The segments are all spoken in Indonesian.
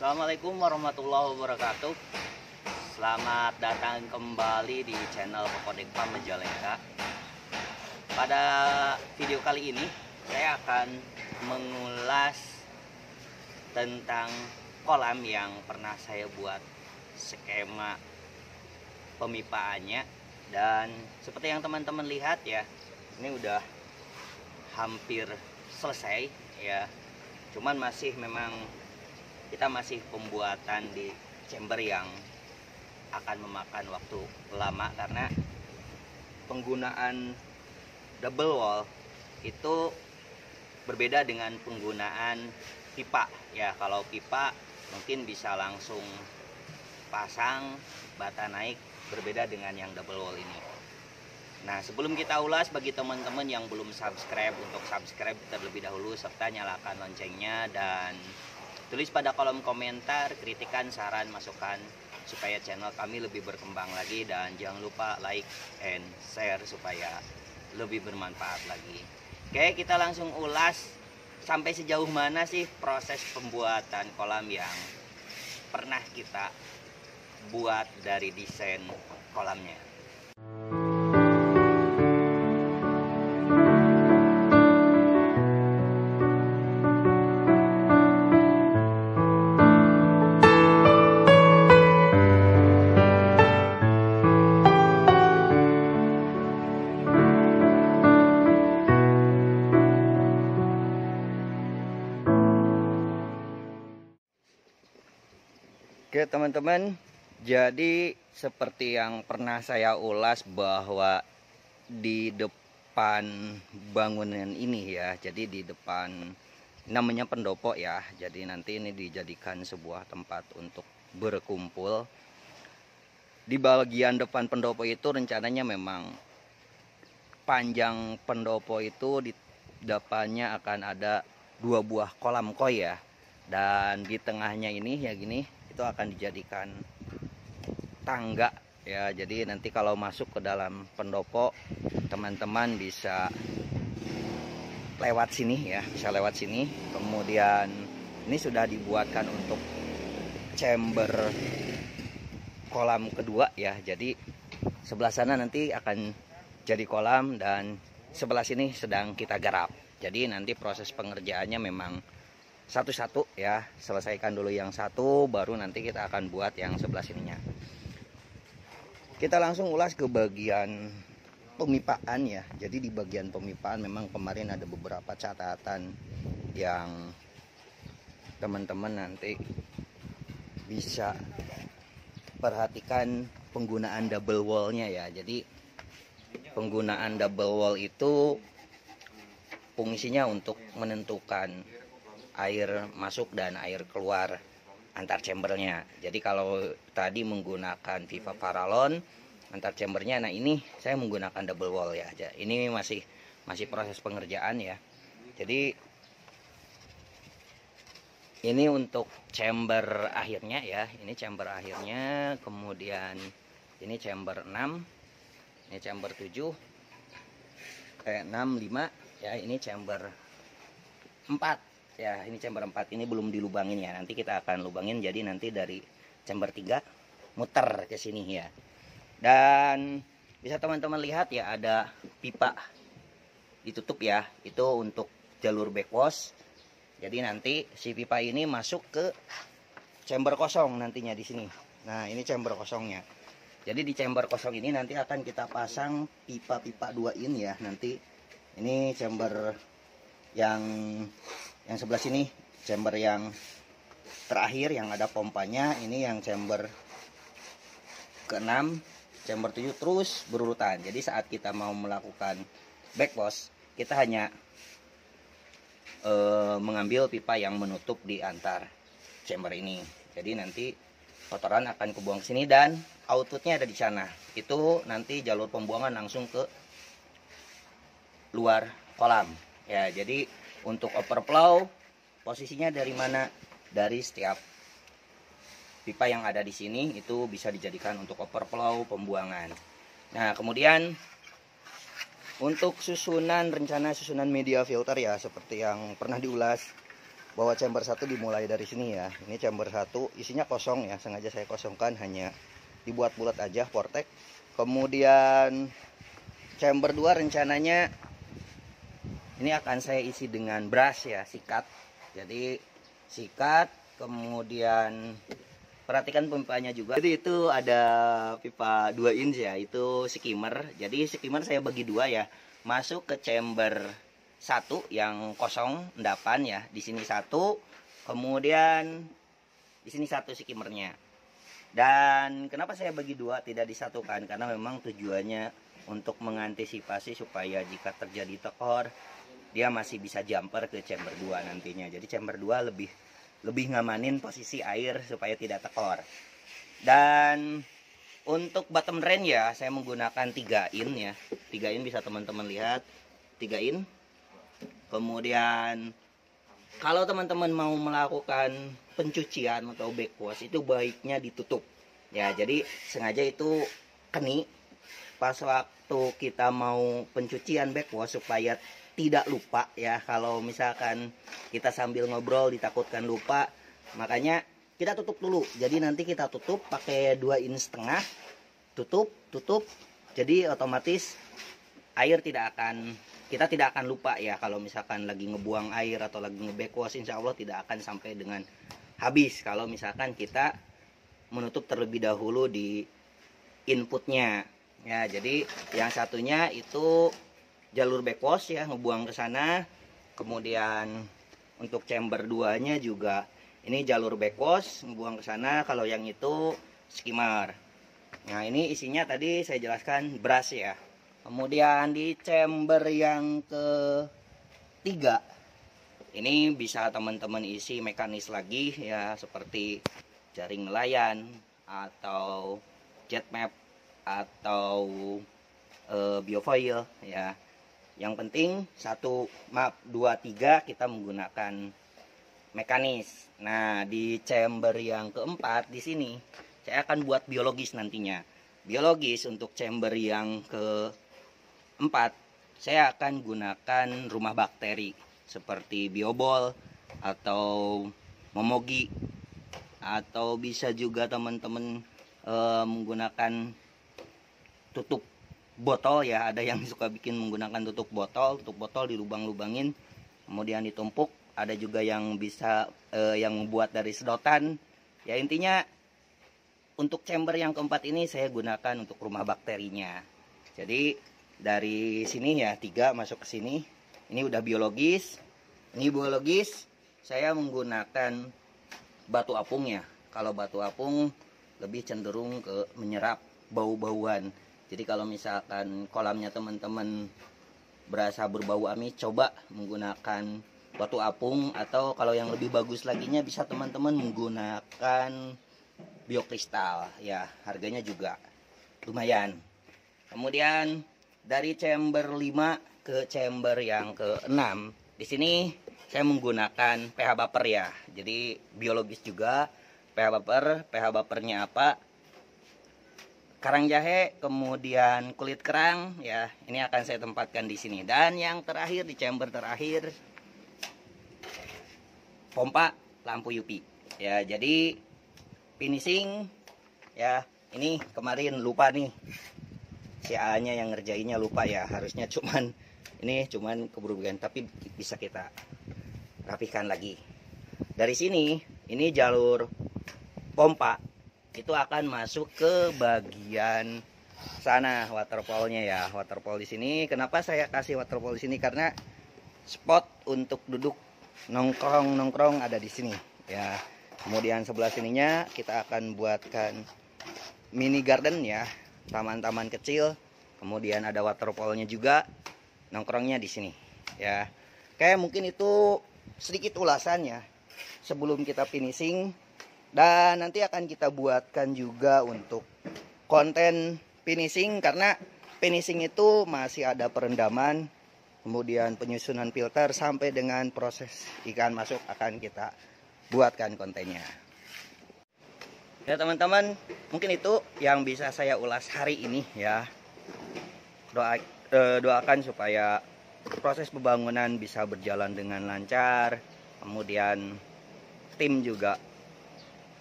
Assalamualaikum warahmatullahi wabarakatuh. Selamat datang kembali di channel Kokodekpa Majalengka. Pada video kali ini saya akan mengulas tentang kolam yang pernah saya buat skema pemipaannya. Dan seperti yang teman-teman lihat ya, ini udah hampir selesai ya. Cuman memang kita masih pembuatan di chamber yang akan memakan waktu lama karena penggunaan double wall itu berbeda dengan penggunaan pipa ya. Kalau pipa mungkin bisa langsung pasang bata naik, berbeda dengan yang double wall ini. Nah, sebelum kita ulas, bagi teman-teman yang belum subscribe, untuk subscribe terlebih dahulu serta nyalakan loncengnya, dan tulis pada kolom komentar kritikan, saran, masukan supaya channel kami lebih berkembang lagi, dan jangan lupa like and share supaya lebih bermanfaat lagi. Oke, kita langsung ulas sampai sejauh mana sih proses pembuatan kolam yang pernah kita buat dari desain kolamnya. Oke teman-teman, jadi seperti yang pernah saya ulas bahwa di depan bangunan ini ya, jadi di depan namanya pendopo ya, jadi nanti ini dijadikan sebuah tempat untuk berkumpul. Di bagian depan pendopo itu rencananya memang panjang pendopo itu di depannya akan ada 2 buah kolam koi ya, dan di tengahnya ini ya gini, itu akan dijadikan tangga ya. Jadi nanti kalau masuk ke dalam pendopo, teman-teman bisa lewat sini ya, bisa lewat sini. Kemudian ini sudah dibuatkan untuk chamber kolam kedua ya. Jadi sebelah sana nanti akan jadi kolam, dan sebelah sini sedang kita garap. Jadi nanti proses pengerjaannya memang satu-satu ya, selesaikan dulu yang satu, baru nanti kita akan buat yang sebelah sininya. Kita langsung ulas ke bagian pemipaan ya. Jadi di bagian pemipaan memang kemarin ada beberapa catatan yang teman-teman nanti bisa perhatikan penggunaan double wallnya ya. Jadi penggunaan double wall itu fungsinya untuk menentukan air masuk dan air keluar antar chambernya. Jadi kalau tadi menggunakan pipa paralon antar chambernya, nah ini saya menggunakan double wall ya. Ini masih proses pengerjaan ya. Jadi ini untuk chamber akhirnya ya. Ini chamber akhirnya, kemudian ini chamber 6, ini chamber 7, 6, 5 ya. Ini chamber 4 ya, ini chamber 4 ini belum dilubangin ya, nanti kita akan lubangin. Jadi nanti dari chamber 3 muter ke sini ya. Dan bisa teman-teman lihat ya, ada pipa ditutup ya, itu untuk jalur backwash. Jadi nanti si pipa ini masuk ke chamber kosong nantinya di sini. Nah, ini chamber kosongnya. Jadi di chamber kosong ini nanti akan kita pasang pipa-pipa 2 in ya. Nanti ini chamber yang sebelah sini, chamber yang terakhir yang ada pompanya. Ini yang chamber ke-6, chamber 7, terus berurutan. Jadi saat kita mau melakukan backwash, kita hanya mengambil pipa yang menutup di antar chamber ini. Jadi nanti kotoran akan kebuang sini dan outputnya ada di sana. Itu nanti jalur pembuangan langsung ke luar kolam ya. Jadi untuk overflow posisinya dari mana? Dari setiap pipa yang ada di sini itu bisa dijadikan untuk overflow pembuangan. Nah, kemudian untuk rencana susunan media filter ya, seperti yang pernah diulas bahwa chamber 1 dimulai dari sini ya. Ini chamber 1 isinya kosong ya, sengaja saya kosongkan, hanya dibuat bulat aja vortex. Kemudian chamber 2 rencananya ini akan saya isi dengan brush ya, sikat. Jadi sikat, kemudian perhatikan pipanya juga. Jadi itu ada pipa 2 inch ya, itu skimmer. Jadi skimmer saya bagi dua ya, masuk ke chamber 1 yang kosong endapan ya, di sini satu, kemudian di sini satu skimmernya. Dan kenapa saya bagi dua, tidak disatukan, karena memang tujuannya untuk mengantisipasi supaya jika terjadi tekor dia masih bisa jumper ke chamber 2 nantinya. Jadi chamber 2 lebih ngamanin posisi air supaya tidak tekor. Dan untuk bottom drain ya, saya menggunakan 3 in ya. 3 in bisa teman-teman lihat, 3 in. Kemudian kalau teman-teman mau melakukan pencucian atau backwash, itu baiknya ditutup ya. Jadi sengaja itu keni pas waktu kita mau pencucian backwash supaya tidak lupa ya. Kalau misalkan kita sambil ngobrol ditakutkan lupa, makanya kita tutup dulu. Jadi nanti kita tutup pakai 2 in setengah, tutup. Jadi otomatis air kita tidak akan lupa ya. Kalau misalkan lagi ngebuang air atau lagi nge-backwash, insya Allah tidak akan sampai dengan habis kalau misalkan kita menutup terlebih dahulu di inputnya ya. Jadi yang satunya itu jalur backwash ya, ngebuang ke sana. Kemudian untuk chamber 2-nya juga ini jalur backwash, ngebuang ke sana. Kalau yang itu skimmer. Nah, ini isinya tadi saya jelaskan brush ya. Kemudian di chamber yang ketiga ini bisa teman-teman isi mekanis lagi ya, seperti jaring nelayan atau jet map atau biofoil ya. Yang penting 2, 3 kita menggunakan mekanis. Nah, di chamber yang keempat di sini saya akan buat biologis nantinya. Biologis untuk chamber yang keempat saya akan gunakan rumah bakteri seperti biobol atau momogi, atau bisa juga teman-teman menggunakan tutup botol ya. Ada yang suka bikin menggunakan tutup botol dilubang-lubangin kemudian ditumpuk. Ada juga yang bisa yang membuat dari sedotan ya. Intinya untuk chamber yang keempat ini saya gunakan untuk rumah bakterinya. Jadi dari sini ya, 3 masuk ke sini. Ini udah biologis. Ini biologis saya menggunakan batu apung ya. Kalau batu apung lebih cenderung ke menyerap bau-bauan. Jadi kalau misalkan kolamnya teman-teman berasa berbau amis, coba menggunakan batu apung. Atau kalau yang lebih bagus laginya bisa teman-teman menggunakan biokristal ya, harganya juga lumayan. Kemudian dari chamber 5 ke chamber yang ke-6, di sini saya menggunakan pH buffer ya. Jadi biologis juga pH buffernya apa? Karang jahe, kemudian kulit kerang ya. Ini akan saya tempatkan di sini. Dan yang terakhir di chamber terakhir, pompa lampu UV ya. Jadi finishing ya, ini kemarin lupa nih, si A-nya yang ngerjainnya lupa ya. Harusnya cuman keburu-buruan, tapi bisa kita rapikan lagi. Dari sini ini jalur pompa itu akan masuk ke bagian sana waterfallnya ya. Waterfall di sini. Kenapa saya kasih waterfall di sini? Karena spot untuk duduk nongkrong ada di sini ya. Kemudian sebelah sininya kita akan buatkan mini garden ya, taman-taman kecil. Kemudian ada waterfallnya juga, nongkrongnya di sini ya. Kayak mungkin itu sedikit ulasannya sebelum kita finishing. Dan nanti akan kita buatkan juga untuk konten finishing, karena finishing itu masih ada perendaman, kemudian penyusunan filter sampai dengan proses ikan masuk akan kita buatkan kontennya. Ya teman-teman, mungkin itu yang bisa saya ulas hari ini ya. Doakan supaya proses pembangunan bisa berjalan dengan lancar, kemudian tim juga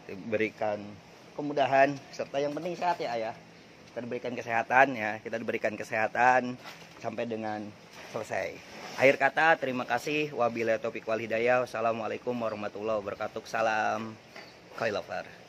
diberikan kemudahan, serta yang penting sehat ya ayah. Kita diberikan kesehatan ya, kita diberikan kesehatan sampai dengan selesai. Akhir kata, terima kasih. Wabillahi taufiq wal hidayah. Wassalamualaikum warahmatullahi wabarakatuh. Salam Koi Lover.